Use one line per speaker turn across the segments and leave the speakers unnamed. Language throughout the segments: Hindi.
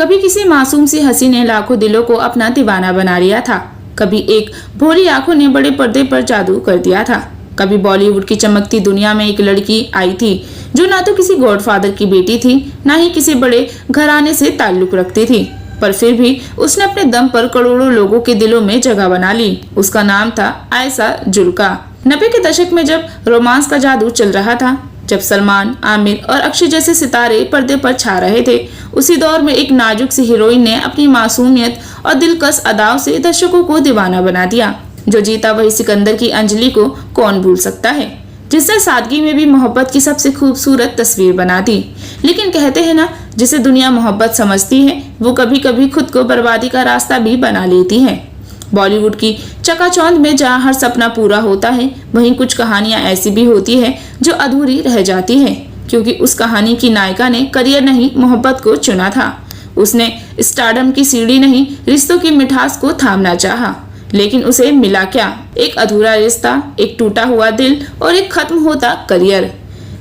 कभी किसी मासूम सी हंसी ने लाखों दिलों को अपना दीवाना बना लिया था। कभी एक भोली आंखों ने बड़े पर्दे पर जादू कर दिया था। कभी बॉलीवुड की चमकती दुनिया में एक लड़की आई थी जो ना तो किसी गॉडफादर की बेटी थी, ना ही किसी बड़े घराने से ताल्लुक रखती थी, पर फिर भी उसने अपने दम पर करोड़ों लोगों के दिलों में जगह बना ली। उसका नाम था आयशा जुल्का। 90 के दशक में जब रोमांस का जादू चल रहा था, जब सलमान, आमिर और अक्षय जैसे सितारे पर्दे पर छा रहे थे, उसी दौर में एक नाजुक सी हीरोइन ने अपनी मासूमियत और दिलकश अदाओं से दर्शकों को दीवाना बना दिया। जो जीता वही सिकंदर की अंजलि को कौन भूल सकता है, जिसने सादगी में भी मोहब्बत की सबसे खूबसूरत तस्वीर बना दी। लेकिन कहते हैं ना, जिसे दुनिया मोहब्बत समझती है वो कभी कभी खुद को बर्बादी का रास्ता भी बना लेती है। बॉलीवुड की चकाचौंध में जहाँ हर सपना पूरा होता है, वहीं कुछ कहानियां ऐसी भी होती है जो अधूरी रह जाती है, क्योंकि उस कहानी की नायिका ने करियर नहीं मोहब्बत को चुना था। उसने स्टारडम की सीढ़ी नहीं, रिश्तों की मिठास को थामना चाहा, लेकिन उसे मिला क्या? एक अधूरा रिश्ता, एक टूटा हुआ दिल और एक खत्म होता करियर।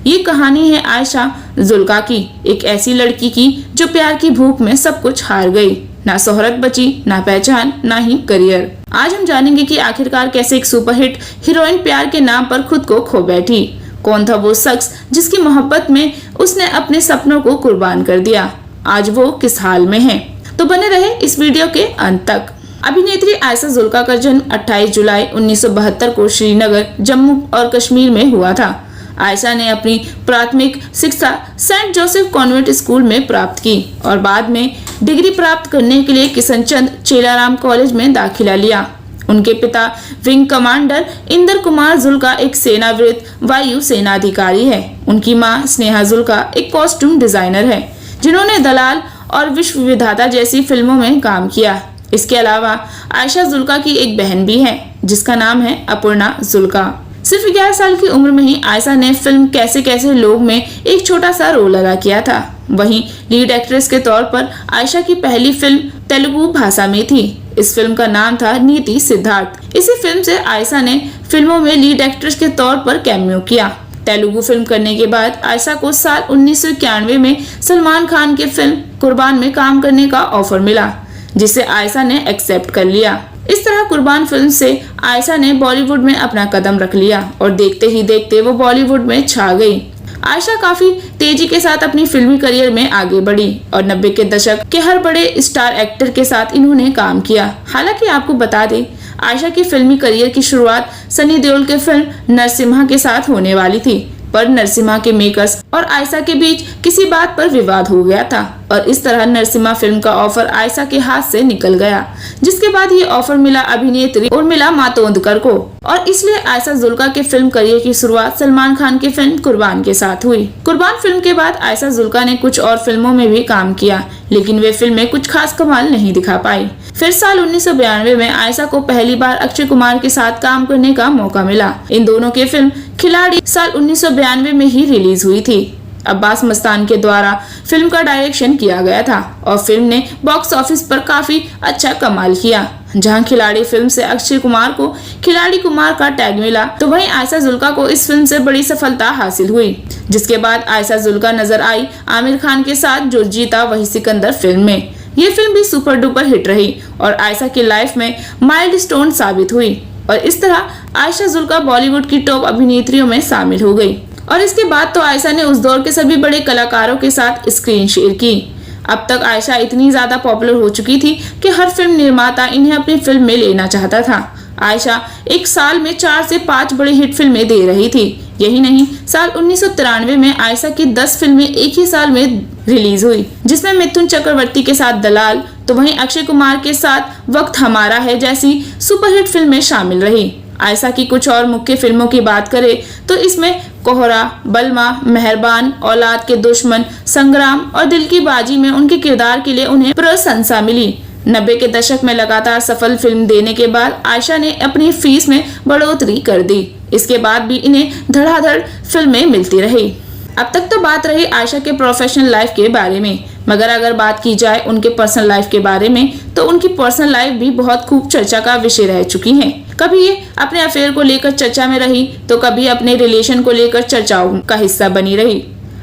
ये कहानी है आयशा जुल्का की, एक ऐसी लड़की की जो प्यार की भूख में सब कुछ हार गई। ना शोहरत बची, ना पहचान, ना ही करियर। आज हम जानेंगे कि आखिरकार कैसे एक सुपरहिट हीरोइन प्यार के नाम पर खुद को खो बैठी। कौन था वो शख्स जिसकी मोहब्बत में उसने अपने सपनों को कुर्बान कर दिया? आज वो किस हाल में है? तो बने रहे इस वीडियो के अंत तक। अभिनेत्री आयशा जुल्का का जन्म 28 जुलाई 1972 को श्रीनगर, जम्मू और कश्मीर में हुआ था। आयशा ने अपनी प्राथमिक शिक्षा सेंट जोसेफ कॉन्वेंट स्कूल में प्राप्त की और बाद में डिग्री प्राप्त करने के लिए किशनचंद चेलाराम कॉलेज में दाखिला लिया। उनके पिता विंग कमांडर इंदर कुमार जुल्का एक सेवानिवृत्त वायु सेनाधिकारी है। उनकी मां स्नेहा जुल्का एक कॉस्ट्यूम डिजाइनर है, जिन्होंने दलाल और विश्व विधाता जैसी फिल्मों में काम किया। इसके अलावा आयशा जुल्का की एक बहन भी है, जिसका नाम है अपूर्णा जुल्का। सिर्फ 11 साल की उम्र में ही आयशा ने फिल्म कैसे कैसे लोग में एक छोटा सा रोल अदा किया था। वहीं लीड एक्ट्रेस के तौर पर आयशा की पहली फिल्म तेलुगु भाषा में थी। इस फिल्म का नाम था नीति सिद्धार्थ। इसी फिल्म से आयशा ने फिल्मों में लीड एक्ट्रेस के तौर पर कैमियो किया। तेलुगु फिल्म करने के बाद आयशा को साल 1991 में सलमान खान के फिल्म कुर्बान में काम करने का ऑफर मिला, जिसे आयशा ने एक्सेप्ट कर लिया। इस तरह कुर्बान फिल्म से आयशा ने बॉलीवुड में अपना कदम रख लिया और देखते ही देखते वो बॉलीवुड में छा गई। आयशा काफी तेजी के साथ अपनी फिल्मी करियर में आगे बढ़ी और 90 के दशक के हर बड़े स्टार एक्टर के साथ इन्होंने काम किया। हालांकि आपको बता दें, आयशा की फिल्मी करियर की शुरुआत सनी देओल के फिल्म नरसिम्हा के साथ होने वाली थी, पर नरसिम्हा के मेकर्स और आयशा के बीच किसी बात पर विवाद हो गया था और इस तरह नरसिम्हा फिल्म का ऑफर आयशा के हाथ से निकल गया, जिसके बाद ये ऑफर मिला अभिनेत्री उर्मिला मातोंडकर को और इसलिए आयशा जुल्का के फिल्म करियर की शुरुआत सलमान खान की फिल्म कुर्बान के साथ हुई। कुर्बान फिल्म के बाद आयशा जुल्का ने कुछ और फिल्मों में भी काम किया, लेकिन वे फिल्में कुछ खास कमाल नहीं दिखा पाई। फिर साल 1992 में आयशा को पहली बार अक्षय कुमार के साथ काम करने का मौका मिला। इन दोनों की फिल्म खिलाड़ी साल 1992 में ही रिलीज हुई थी। अब्बास मस्तान के द्वारा फिल्म का डायरेक्शन किया गया था और फिल्म ने बॉक्स ऑफिस पर काफी अच्छा कमाल किया। जहां खिलाड़ी फिल्म से अक्षय कुमार को खिलाड़ी कुमार का टैग मिला, तो वहीं आयशा जुल्का को इस फिल्म से बड़ी सफलता हासिल हुई, जिसके बाद आयशा जुल्का नजर आई आमिर खान के साथ जो जीता वही सिकंदर फिल्म में। ये फिल्म भी सुपर डुपर हिट रही और आयशा की लाइफ में माइलस्टोन साबित हुई और इस तरह आयशा जुल्का बॉलीवुड की टॉप अभिनेत्रियों में शामिल हो गई। और इसके बाद तो आयशा ने उस दौर के सभी बड़े कलाकारों के साथ स्क्रीन शेयर की। अब तक आयशा इतनी ज्यादा पॉपुलर हो चुकी थी कि हर फिल्म निर्माता इन्हें अपनी फिल्म में लेना चाहता था। आयशा एक साल में 4 से 5 बड़ी हिट फिल्में दे रही थी। यही नहीं, साल 1993 में आयशा की 10 फिल्में एक ही साल में रिलीज हुई, जिसमें मिथुन चक्रवर्ती के साथ दलाल, तो वहीं अक्षय कुमार के साथ वक्त हमारा है जैसी सुपरहिट फिल्में शामिल रही। आयशा की कुछ और मुख्य फिल्मों की बात करें तो इसमें कोहरा, बलमा, मेहरबान, औलाद के दुश्मन, संग्राम और दिल की बाजी में उनके किरदार के लिए उन्हें प्रशंसा मिली। 90 के दशक में लगातार सफल फिल्म देने के बाद आयशा ने अपनी फीस में बढ़ोतरी कर दी। इसके बाद भी इन्हें धड़ाधड़ फिल्में मिलती रही। अब तक तो बात रही आयशा के प्रोफेशनल लाइफ के बारे में, मगर अगर बात की जाए उनके पर्सनल लाइफ के बारे में तो उनकी पर्सनल लाइफ भी बहुत खूब चर्चा का विषय रह चुकी है। कभी ये अपने अफेयर को लेकर चर्चा में रही तो कभी अपने रिलेशन को लेकर चर्चाओं का हिस्सा बनी रही।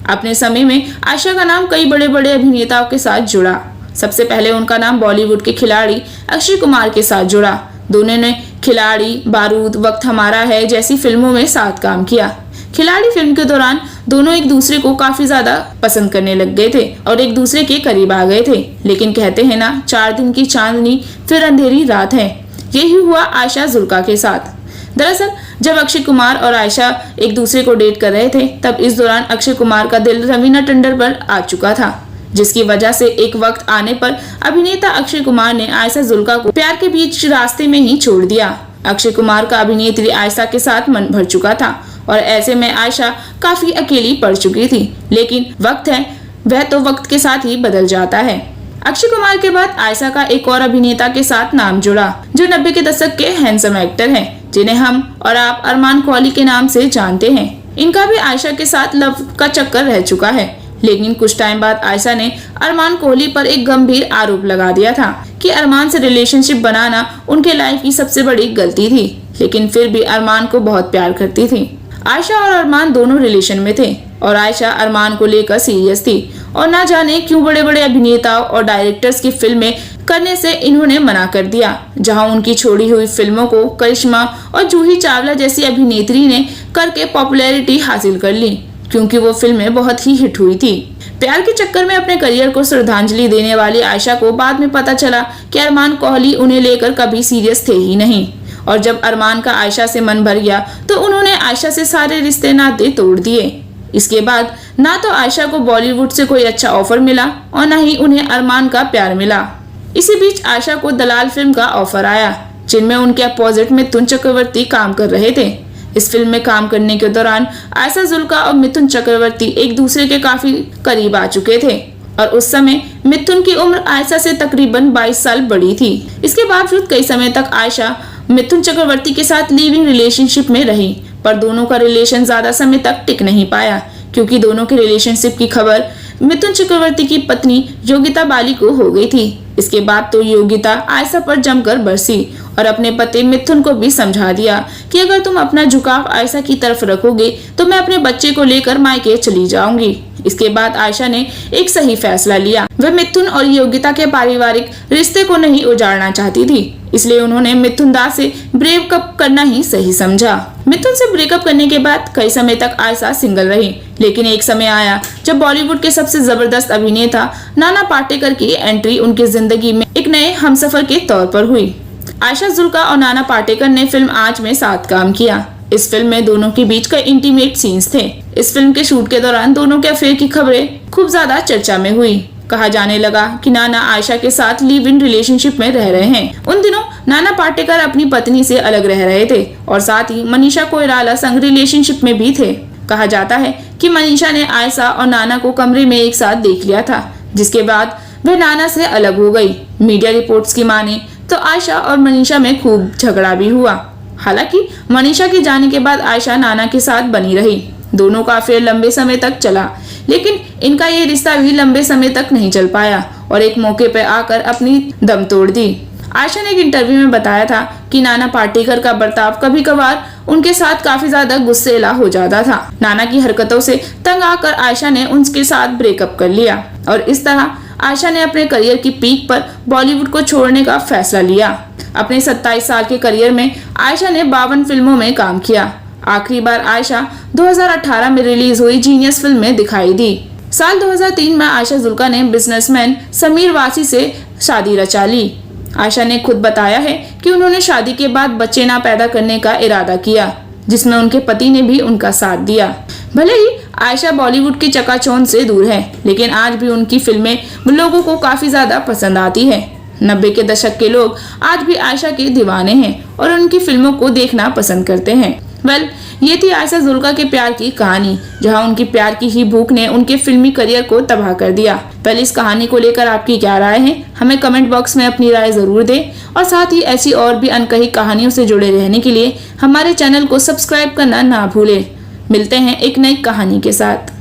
अपने समय में आयशा का नाम कई बड़े बड़े अभिनेताओं के साथ जुड़ा। सबसे पहले उनका नाम बॉलीवुड के खिलाड़ी अक्षय कुमार के साथ जुड़ा। दोनों ने खिलाड़ी, बारूद, वक्त हमारा है जैसी फिल्मों में साथ काम किया। खिलाड़ी फिल्म के दौरान दोनों एक दूसरे को काफी ज्यादा पसंद करने लग गए थे और एक दूसरे के करीब आ गए थे। लेकिन कहते हैं ना, 4 दिन की चांदनी फिर अंधेरी रात है। यही हुआ आयशा जुल्का के साथ। दरअसल जब अक्षय कुमार और आयशा एक दूसरे को डेट कर रहे थे, तब इस दौरान अक्षय कुमार का दिल रवीना टंडन पर आ चुका था, जिसकी वजह से एक वक्त आने पर अभिनेता अक्षय कुमार ने आयशा जुल्का को प्यार के बीच रास्ते में ही छोड़ दिया। अक्षय कुमार का अभिनेत्री आयशा के साथ मन भर चुका था और ऐसे में आयशा काफी अकेली पड़ चुकी थी। लेकिन वक्त है, वह तो वक्त के साथ ही बदल जाता है। अक्षय कुमार के बाद आयशा का एक और अभिनेता के साथ नाम जुड़ा, जो 90 के दशक के हैंडसम एक्टर हैं, जिन्हें हम और आप अरमान कोहली के नाम से जानते हैं। इनका भी आयशा के साथ लव का चक्कर रह चुका है। लेकिन कुछ टाइम बाद आयशा ने अरमान कोहली पर एक गंभीर आरोप लगा दिया था कि अरमान से रिलेशनशिप बनाना उनके लाइफ की सबसे बड़ी गलती थी। लेकिन फिर भी अरमान को बहुत प्यार करती थी। आयशा और अरमान दोनों रिलेशन में थे और आयशा अरमान को लेकर सीरियस थी और ना जाने क्यों बड़े बड़े अभिनेताओं और डायरेक्टर्स की फिल्में करने से इन्होंने मना कर दिया। जहां उनकी छोड़ी हुई फिल्मों को करिश्मा और जूही चावला जैसी अभिनेत्री ने करके पॉपुलैरिटी हासिल कर ली, क्योंकि वो फिल्में बहुत ही हिट हुई थी। प्यार के चक्कर में अपने करियर को श्रद्धांजलि देने वाली आयशा को बाद में पता चला कि अरमान कोहली उन्हें लेकर कभी सीरियस थे ही नहीं। और जब अरमान का आयशा से मन भर गया तो उन्होंने आयशा से सारे रिश्ते नाते तोड़ दिए। इसके बाद ना तो आयशा को बॉलीवुड से कोई अच्छा ऑफर मिला और ना ही उन्हें अरमान का प्यार मिला। इसी बीच आयशा को दलाल फिल्म का ऑफर आया, जिनमें उनके अपोजिट मिथुन चक्रवर्ती काम कर रहे थे। इस फिल्म में काम करने के दौरान आयशा जुल्का और मिथुन चक्रवर्ती एक दूसरे के काफी करीब आ चुके थे और उस समय मिथुन की उम्र आयशा से तकरीबन 22 साल बड़ी थी। इसके बावजूद कई समय तक आयशा मिथुन चक्रवर्ती के साथ लिविंग रिलेशनशिप में रही, पर दोनों का रिलेशन ज्यादा समय तक टिक नहीं पाया, क्योंकि दोनों के रिलेशनशिप की खबर मिथुन चक्रवर्ती की पत्नी योगिता बाली को हो गई थी। इसके बाद तो योगिता आयशा पर जमकर बरसी और अपने पति मिथुन को भी समझा दिया कि अगर तुम अपना झुकाव आयशा की तरफ रखोगे तो मैं अपने बच्चे को लेकर मायके चली जाऊंगी। इसके बाद आयशा ने एक सही फैसला लिया। वह मिथुन और योगिता के पारिवारिक रिश्ते को नहीं उजाड़ना चाहती थी, इसलिए उन्होंने मिथुन दास से ब्रेकअप करना ही सही समझा। मिथुन से ब्रेकअप करने के बाद कई समय तक आयशा सिंगल रही, लेकिन एक समय आया जब बॉलीवुड के सबसे जबरदस्त अभिनेता नाना पाटेकर की एंट्री उनकी जिंदगी में एक नए हमसफर के तौर पर हुई। आयशा जुल्का और नाना पाटेकर ने फिल्म आज में साथ काम किया। इस फिल्म में दोनों के बीच कई इंटीमेट सीन्स थे। इस फिल्म के शूट के दौरान दोनों के अफेयर की खबरें खूब ज्यादा चर्चा में हुई। कहा जाने लगा कि नाना आयशा के साथ लिव इन रिलेशनशिप में रह रहे हैं। उन दिनों नाना पाटेकर अपनी पत्नी से अलग रह रहे थे और साथ ही मनीषा कोइराला संग रिलेशनशिप में भी थे। कहा जाता है कि मनीषा ने आयशा और नाना को कमरे में एक साथ देख लिया था, जिसके बाद वह नाना से अलग हो गई। मीडिया रिपोर्ट्स की माने तो आयशा और मनीषा में खूब झगड़ा भी हुआ। हालांकि मनीषा के जाने के बाद आयशा नाना के साथ बनी रही। दोनों का अफेयर लंबे समय तक चला, लेकिन इनका ये रिश्ता भी लंबे समय तक नहीं चल पाया और एक मौके पर आकर अपनी दम तोड़ दी। आयशा ने एक इंटरव्यू में बताया था कि नाना पाटेकर का बर्ताव कभी कभार उनके साथ काफी ज्यादा गुस्सेला हो जाता था। नाना की हरकतों से तंग आकर आयशा ने उनके साथ ब्रेकअप कर लिया और इस तरह आयशा ने अपने करियर की पीक पर बॉलीवुड को छोड़ने का फैसला लिया। अपने 27 साल के करियर में आयशा ने 52 फिल्मों में काम किया। आखिरी बार आयशा 2018 में रिलीज हुई जीनियस फिल्म में दिखाई दी। साल 2003 में आयशा जुल्का ने बिजनेसमैन समीर वासी से शादी रचा ली। आयशा ने खुद बताया है कि उन्होंने शादी के बाद बच्चे ना पैदा करने का इरादा किया, जिसमें उनके पति ने भी उनका साथ दिया। भले ही आयशा बॉलीवुड की चकाचौंध से दूर है, लेकिन आज भी उनकी फिल्में लोगों को काफी ज्यादा पसंद आती है। 90 के दशक के लोग आज भी आयशा के दीवाने हैं और उनकी फिल्मों को देखना पसंद करते हैं। ये थी आयशा जुल्का के प्यार की कहानी, जहां उनकी प्यार की ही भूख ने उनके फिल्मी करियर को तबाह कर दिया। इस कहानी को लेकर आपकी क्या राय है, हमें कमेंट बॉक्स में अपनी राय जरूर दें और साथ ही ऐसी और भी अनकही कहानियों से जुड़े रहने के लिए हमारे चैनल को सब्सक्राइब करना ना भूलें। मिलते हैं एक नई कहानी के साथ।